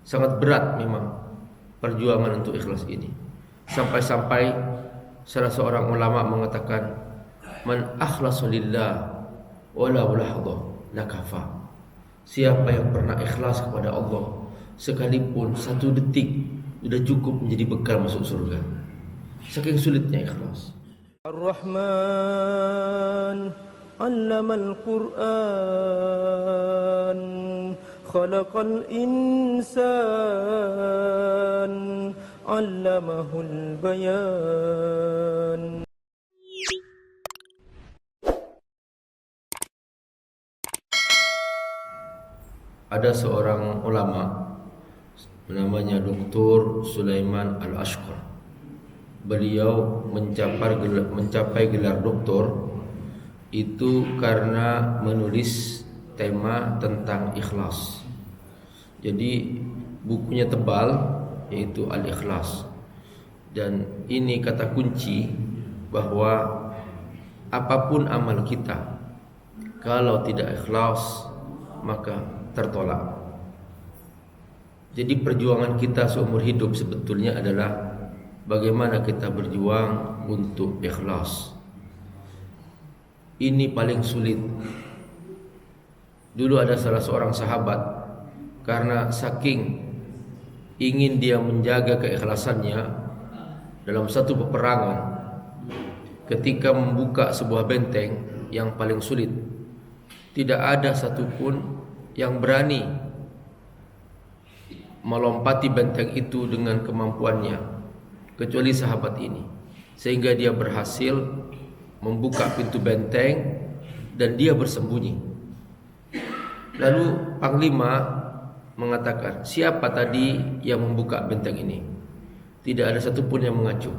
Sangat berat memang perjuangan untuk ikhlas ini. Sampai-sampai salah seorang ulama mengatakan, man akhlasa lillah walau lahdhah lakafa. Siapa yang pernah ikhlas kepada Allah sekalipun satu detik sudah cukup menjadi bekal masuk surga. Saking sulitnya ikhlas. Ar-Rahman 'allamal Qur'an khalaqal insan 'allamahul bayan. Ada seorang ulama namanya Dr. Sulaiman Al-Ashqar. Beliau mencapai gelar doktor itu karena menulis tema tentang ikhlas. Jadi bukunya tebal, yaitu Al-Ikhlas. Dan ini kata kunci bahwa apapun amal kita, kalau tidak ikhlas maka tertolak. Jadi perjuangan kita seumur hidup sebetulnya adalah bagaimana kita berjuang untuk ikhlas. Ini paling sulit. Dulu ada salah seorang sahabat, karena saking ingin dia menjaga keikhlasannya dalam satu peperangan, ketika membuka sebuah benteng yang paling sulit, tidak ada satupun yang berani melompati benteng itu dengan kemampuannya kecuali sahabat ini, sehingga dia berhasil membuka pintu benteng dan dia bersembunyi. Lalu Panglima mengatakan, siapa tadi yang membuka benteng ini? Tidak ada satupun yang mengacu.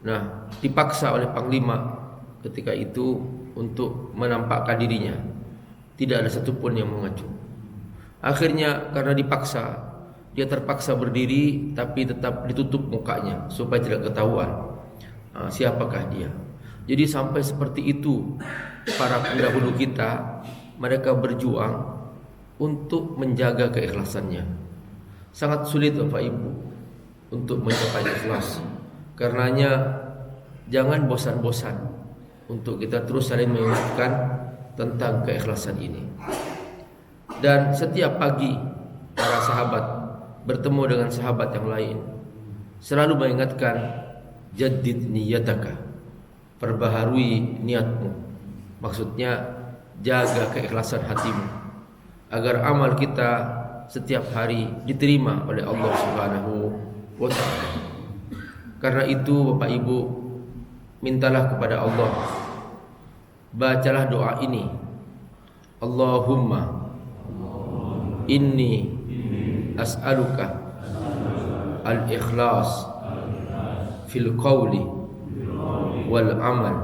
Nah, dipaksa oleh Panglima ketika itu untuk menampakkan dirinya. Tidak ada satupun yang mengacu. Akhirnya karena dipaksa, dia terpaksa berdiri tapi tetap ditutup mukanya supaya tidak ketahuan siapakah dia. Jadi sampai seperti itu para pendahulu kita, mereka berjuang untuk menjaga keikhlasannya. Sangat sulit Bapak Ibu untuk mencapai ikhlas. Karenanya jangan bosan-bosan untuk kita terus saling mengingatkan tentang keikhlasan ini. Dan setiap pagi para sahabat bertemu dengan sahabat yang lain, selalu mengingatkan, jaddid niyataka, perbaharui niatmu. Maksudnya jaga keikhlasan hatimu agar amal kita setiap hari diterima oleh Allah Subhanahu wa taala. Karena itu Bapak Ibu, mintalah kepada Allah, bacalah doa ini, Allahumma inni as'aluka al-ikhlas fil qawli wal amal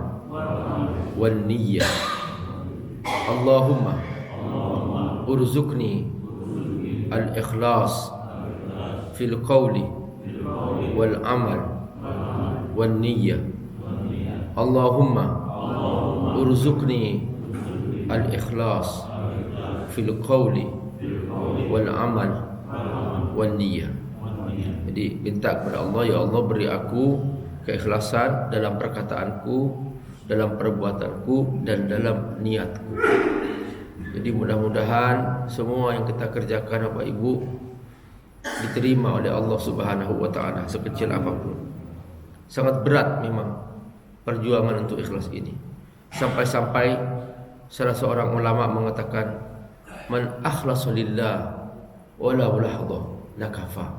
wal niyyah. Allahumma urzuqni al-ikhlas fil qawli wal amal wal niyyah. Allahumma urzuqni al-ikhlas fil qawli wal amal wal niyyah. Jadi minta kepada Allah, ya Allah beri aku keikhlasan dalam perkataanku, dalam perbuatanku, dan dalam niatku. Jadi mudah-mudahan semua yang kita kerjakan Bapak Ibu diterima oleh Allah Subhanahu wa taala sekecil apapun. Sangat berat memang perjuangan untuk ikhlas ini. Sampai-sampai salah seorang ulama mengatakan, man akhlasa lillah walau lahdhah lakafa.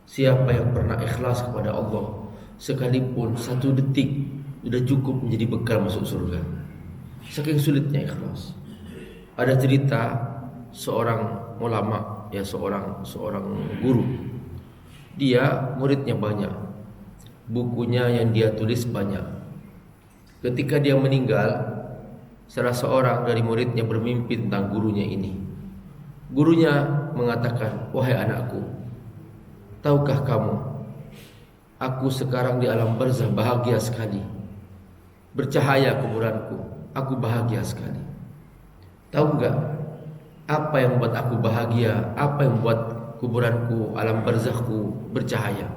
Siapa yang pernah ikhlas kepada Allah sekalipun satu detik sudah cukup menjadi bekal masuk surga. Saking sulitnya ikhlas. Ada cerita seorang ulama, ya seorang guru. Dia muridnya banyak, bukunya yang dia tulis banyak. Ketika dia meninggal, salah seorang dari muridnya bermimpi tentang gurunya ini. Gurunya mengatakan, wahai anakku, tahukah kamu, aku sekarang di alam barzah bahagia sekali. Bercahaya kuburanku, aku bahagia sekali. Tahu enggak apa yang membuat aku bahagia? Apa yang membuat kuburanku, alam barzakhku bercahaya.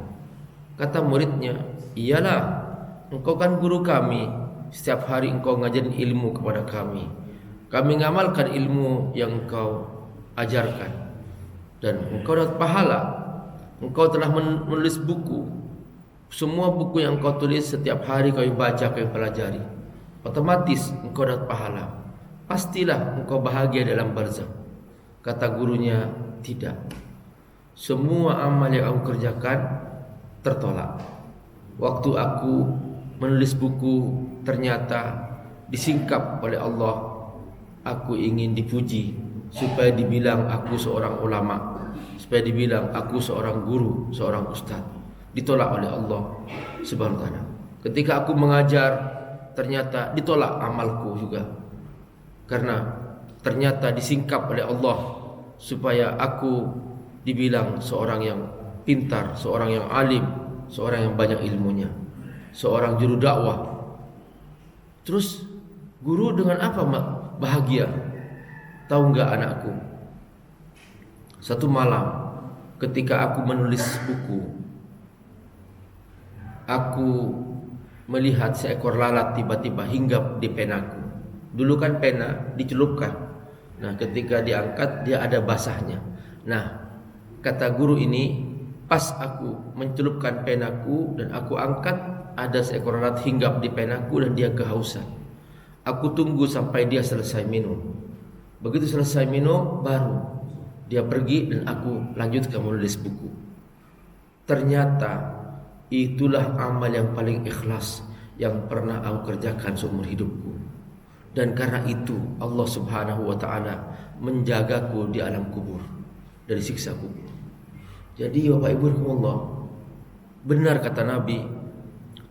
Kata muridnya, iyalah, engkau kan guru kami, setiap hari engkau ngajarin ilmu kepada kami. Kami ngamalkan ilmu yang engkau ajarkan, dan engkau dapat pahala. Engkau telah menulis buku. Semua buku yang engkau tulis setiap hari kau baca, kau pelajari, otomatis engkau dapat pahala. Pastilah engkau bahagia dalam barzakh. Kata gurunya, tidak. Semua amal yang aku kerjakan tertolak. Waktu aku menulis buku ternyata disingkap oleh Allah. Aku ingin dipuji supaya dibilang aku seorang ulama, supaya dibilang aku seorang guru, seorang ustaz. Ditolak oleh Allah Subhanahu wa taala. Ketika aku mengajar ternyata ditolak amalku juga. Karena ternyata disingkap oleh Allah supaya aku dibilang seorang yang pintar, seorang yang alim, seorang yang banyak ilmunya, seorang juru dakwah. Terus guru dengan apa bahagia? Tahu enggak anakku? Satu malam ketika aku menulis buku, aku melihat seekor lalat tiba-tiba hinggap di penaku. Dulu kan pena dicelupkan. Nah, ketika diangkat dia ada basahnya. Nah, kata guru ini, pas aku mencelupkan penaku dan aku angkat, ada seekor lalat hinggap di penaku dan dia kehausan. Aku tunggu sampai dia selesai minum. Begitu selesai minum, baru dia pergi dan aku lanjutkan menulis buku. Ternyata itulah amal yang paling ikhlas yang pernah aku kerjakan seumur hidupku. Dan karena itu Allah Subhanahu wa taala menjagaku di alam kubur dari siksa kubur. Jadi Bapak Ibu rahimakumullah, benar kata Nabi,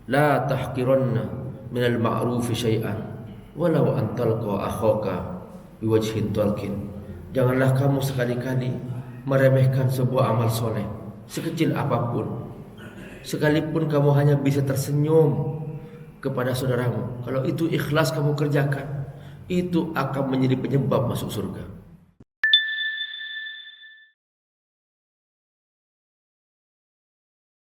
la tahqiranna minal ma'rufi syai'an walau an talqa akhaka biwajhin talqin. Janganlah kamu sekali-kali meremehkan sebuah amal soleh sekecil apapun, sekalipun kamu hanya bisa tersenyum kepada saudaramu. Kalau itu ikhlas kamu kerjakan, itu akan menjadi penyebab masuk surga.